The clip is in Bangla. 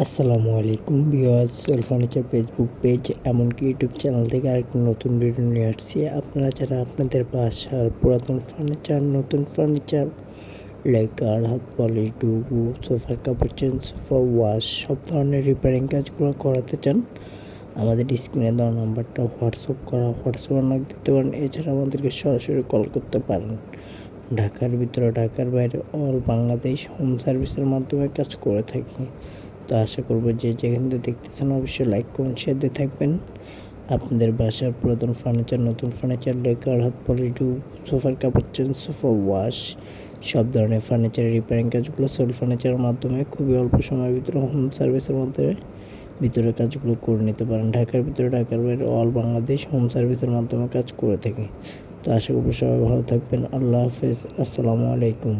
আসসালামু আলাইকুম viewers, soul furniture Facebook page এমনকি ইউটিউব চ্যানেল থেকে আরেকটি নতুন ভিডিও নিয়ে আসছি। আপনারা যারা আপনাদের বাসার পুরাতন ফার্নিচার, নতুন ফার্নিচার, লেকার, হাত পলিশ, ডুবু, সোফার কাপড় চেঞ্জ, সোফা ওয়াশ সব ধরনের রিপেয়ারিং কাজগুলো করাতে চান, আমাদের স্ক্রিনে দেওয়া নাম্বারটা হোয়াটসঅ্যাপে নক দিতে পারেন। এছাড়া আমাদেরকে সরাসরি কল করতে পারেন। ঢাকার ভিতরে, ঢাকার বাইরে অল বাংলাদেশ হোম সার্ভিসের মাধ্যমে কাজ করে থাকি। তো আশা করবো যে যেখান থেকে দেখতেছেন অবশ্যই লাইক কমেন্ট শেয়ার দিয়ে থাকবেন। আপনাদের বাসার পুরাতন ফার্নিচার, নতুন ফার্নিচার, লেকার, হাত পলিশ, সোফার কাপড় চেঞ্জ, সোফা ওয়াশ সব ধরনের ফার্নিচারের রিপেয়ারিং কাজগুলো সোল ফার্নিচারের মাধ্যমে খুবই অল্প সময়ের ভিতরে হোম সার্ভিসের মাধ্যমে ভিতরে কাজগুলো করে নিতে পারেন। ঢাকার ভিতরে, ঢাকার বাইরে অল বাংলাদেশ হোম সার্ভিসের মাধ্যমে কাজ করে থাকি। তো আশা করবো সবাই ভালো থাকবেন। আল্লাহ হাফেজ, আসসালামু আলাইকুম।